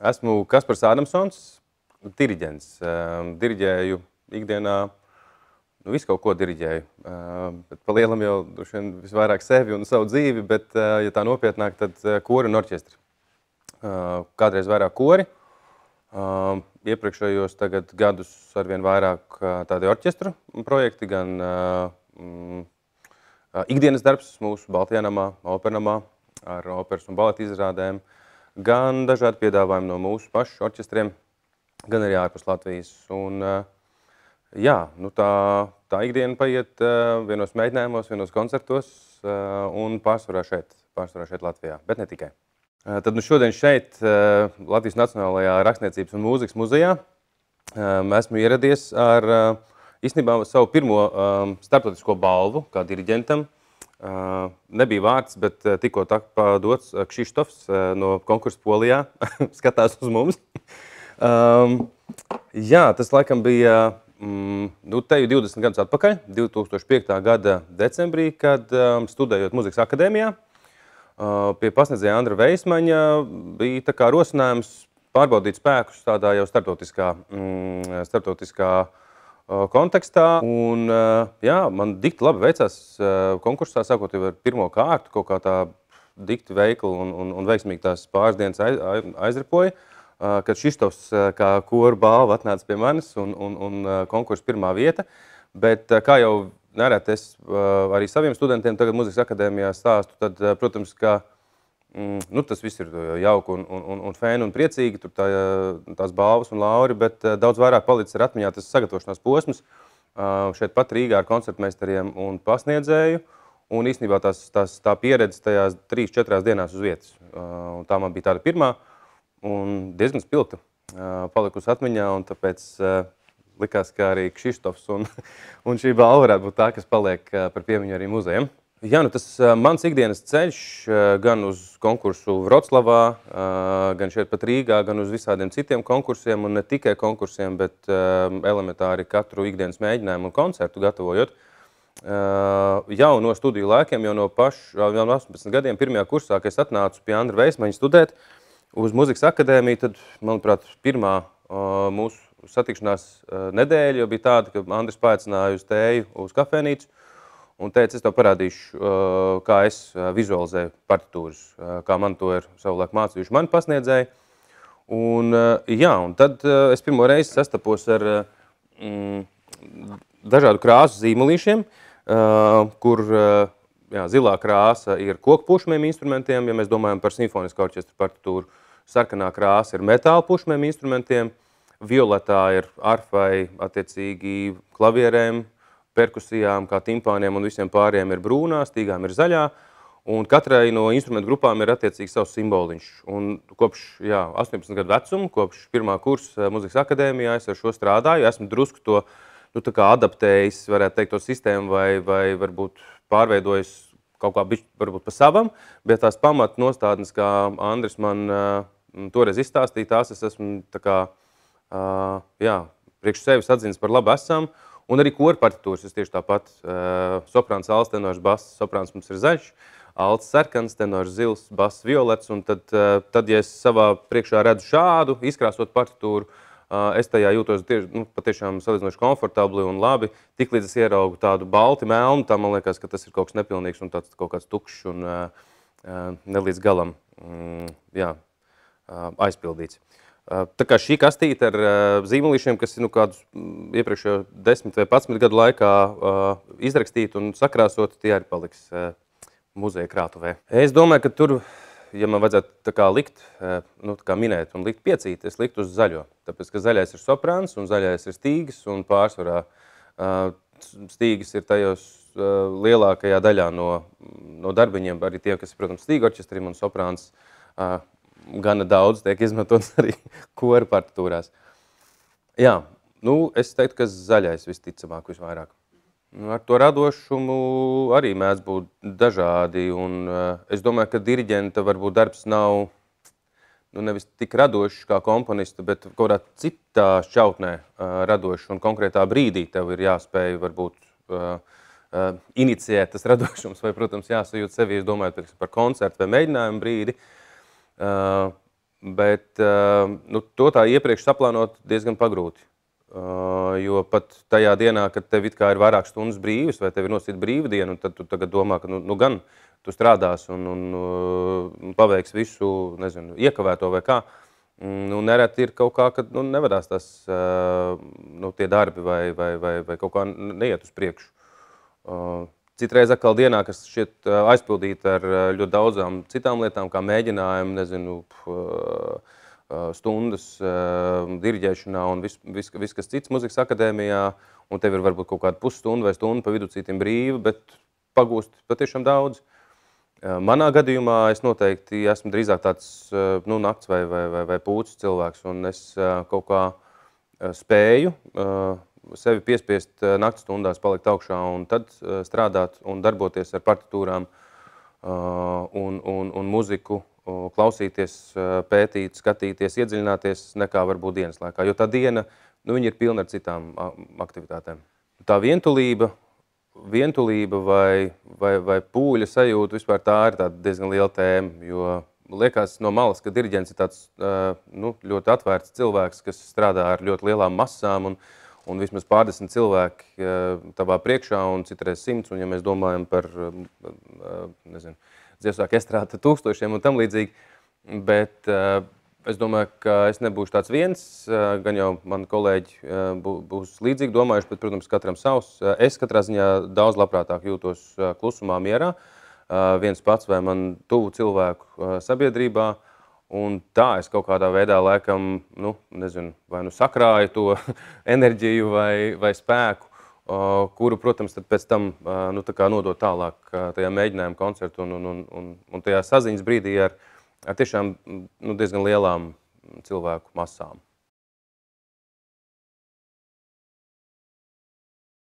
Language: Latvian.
Esmu Kaspars Ādamsons, diriģents. Diriģēju ikdienā, visu kaut ko diriģēju. Bet pa lielam jau visvairāk sevi un savu dzīvi, bet, ja tā nopietnāk, tad kori un orķestri. Kādreiz vairāk kori. Iepriekšējos tagad gadus arvien vairāk tādi orķestru projekti, gan ikdienas darbs mūsu Baltajā namā, Opernamā, ar operas un baleta izrādēm, gan dažādi piedāvājumi no mūsu pašu orķestriem, gan arī ārpus Latvijas. Un, jā, nu tā ikdiena paiet vienos mēģinājumos, vienos koncertos un pārsvarā šeit Latvijā, bet ne tikai. Tad nu šodien šeit, Latvijas Nacionālajā rakstniecības un mūzikas muzejā, esmu ieradies ar īstenībā savu pirmo starptautisko balvu kā diriģentam. Nebija vārds, bet tikko dots Kšištofs no konkursa Polijā, skatās uz mums. Jā, tas laikam bija teju 20 gadus atpakaļ, 2005. Gada decembrī, kad studējot muzikas akadēmijā, pie pasniedzēja Andra Veismaņa bija tā kā rosinājums pārbaudīt spēkus tādā jau starptautiskā kontekstā. Un, jā, man dikti labi veicās konkursā, sākot jau ar pirmo kārtu, kaut kā tā dikti veikli un veiksmīgi tās pāris dienas aizripoja, kad Kšištofs kā koru balva atnāca pie manis un konkursa pirmā vieta. Bet kā jau nereti es arī saviem studentiem tagad muzikas akadēmijā stāstu, tad, protams, ka tas viss ir jauki un fēni un priecīgi, tur tās balvas un lauri, bet daudz vairāk palicis ar atmiņā tas sagatavošanās posms šeit pat Rīgā ar koncertmeistariem un pasniedzēju. Un īstenībā tā pieredze tajās 3-4 dienās uz vietas. Un tā man bija tāda pirmā un diezgan spilgta palikusi atmiņā, un tāpēc likās, ka arī Kšištofs un šī balva varētu būt tā, kas paliek par piemiņu arī muzejam. Jā, nu tas mans ikdienas ceļš gan uz konkursu Vroclavā, gan šeit pat Rīgā, gan uz visādiem citiem konkursiem, un ne tikai konkursiem, bet elementāri katru ikdienas mēģinājumu un koncertu gatavojot. Jau no studiju laikiem, jau no 18 gadiem, pirmajā kursā, kad es atnācu pie Andra Veismaņa studēt uz muzikas akadēmiju, tad, manuprāt, pirmā mūsu satikšanās nedēļa jau bija tāda, ka Andris paaicināja uz tēju uz kafēnīcu un teica, es tev parādīšu, kā es vizualizēju partitūras, kā man to ir savulaik mācījuši mani pasniedzēji. Un, jā, un tad es pirmo reizi sastapos ar dažādu krāsu zīmolīšiem, kur jā, zilā krāsa ir koku pušamiem instrumentiem, ja mēs domājam par simfoniskā orķestra partitūru. Sarkanā krāsa ir metāla pušamiem instrumentiem, violetā ir arfai, attiecīgi klavierēm, perkusijām, kā timpāniem un visiem pāriem ir brūnā, stīgām ir zaļā, un katrai no instrumentu grupām ir attiecīgi savs simboliņš. Un kopš 18 gadu vecuma, kopš pirmā kursa muzikas akadēmijā es ar šo strādāju, esmu drusku to tā kā adaptējis, varētu teikt, to sistēmu vai varbūt pārveidojis kaut kā varbūt pa savam, bet tās pamatnostādnes, kā Andris man toreiz izstāstīja, tās es esmu tā kā, priekš sevis atzīmes par labu esam. Un arī koru partitūras es tieši tāpat. Soprāns alts, tenors bass, soprāns mums ir zaļš, alts sarkans, tenors zils, bass violets. Un tad, ja es savā priekšā redzu šādu izkrāsot partitūru, es tajā jūtos patiešām salīdzinoši komfortabli un labi. Tiklīdz es ieraugu tādu balti melnu, tā man liekas, ka tas ir kaut kas nepilnīgs un tāds kaut kāds tukšs un nelīdz galam aizpildīts. Tā kā šī kastīte ar zīmolīšiem, kas ir kādus iepriekšējo 10 vai 11 gadu laikā izrakstīti un sakrāsoti, tie arī paliks muzeja krātuvē. Es domāju, ka tur, ja man vajadzētu tā kā likt, tā kā minēt un likt piecīt, es liktu uz zaļo. Tāpēc, ka zaļais ir soprāns un zaļais ir stīgas un pārsvarā stīgas ir tajos lielākajā daļā no darbiņiem, arī tie, kas ir, protams, stīga orķestrim un soprāns, gana daudz tiek izmantots arī koru partitūrās. Jā, es teiktu, ka zaļais visticamāk visvairāk. Ar to radošumu arī mēdz būt dažādi, un es domāju, ka diriģenta varbūt darbs nav nevis tik radošs kā komponista, bet kaut kādā citā šķautnē radošs, un konkrētā brīdī tev ir jāspēj varbūt inicijēt tas radošums, vai, protams, jāsajūt sevi, domājot par koncertu vai mēģinājumu brīdi. Bet to tā iepriekš saplānot diezgan pagrūti. Jo pat tajā dienā, kad tev it kā ir vairāk stundas brīvas, vai tev ir nosīta brīva diena, un tad tu tagad domā, ka gan tu strādās un paveiks visu, nezinu, iekavēto vai kā. Nereti ir kaut kā, kad nevedās tas, tie darbi vai kaut kā neiet uz priekšu. Citreiz atkal dienā, kas šķiet aizpildīta ar ļoti daudzām citām lietām, kā mēģinājumi, nezinu, stundas diriģēšanā un viss kas cits muzikas akadēmijā, un tev ir varbūt kaut kāda pusstundu vai stundu pa vidu citiem brīvi, bet pagūst patiešām daudz. Manā gadījumā es noteikti esmu drīzāk tāds nakts vai pūcis cilvēks, un es kaut kā spēju sevi piespiest nakts stundās palikt augšā un tad strādāt un darboties ar partitūrām un muziku, klausīties, pētīt, skatīties, iedziļināties nekā varbūt dienas laikā, jo tā diena, viņa ir pilna ar citām aktivitātēm. Tā vientulība vai pūļa sajūta vispār tā ir tāda diezgan liela tēma, jo liekas no malas, ka diriģents ir tāds ļoti atvērts cilvēks, kas strādā ar ļoti lielām masām un vismaz pārdesmit cilvēki tavā priekšā un citreiz 100, un ja mēs domājam par, nezinu, dziesmāku estrāta tūkstošiem un tam līdzīgi, bet es domāju, ka es nebūšu tāds viens, gan jau mani kolēģi būs līdzīgi domājuši, bet, protams, katram savs. Es katrā ziņā daudz labprātāk jūtos klusumā, mierā, viens pats vai man tuvu cilvēku sabiedrībā, un tā es kaut kādā veidā laikam, nezinu, vai sakrāju to enerģiju vai spēku, kuru, protams, tad pēc tam nodot tālāk tajā mēģinājuma koncertu un tajā saziņas brīdī ar tiešām diezgan lielām cilvēku masām.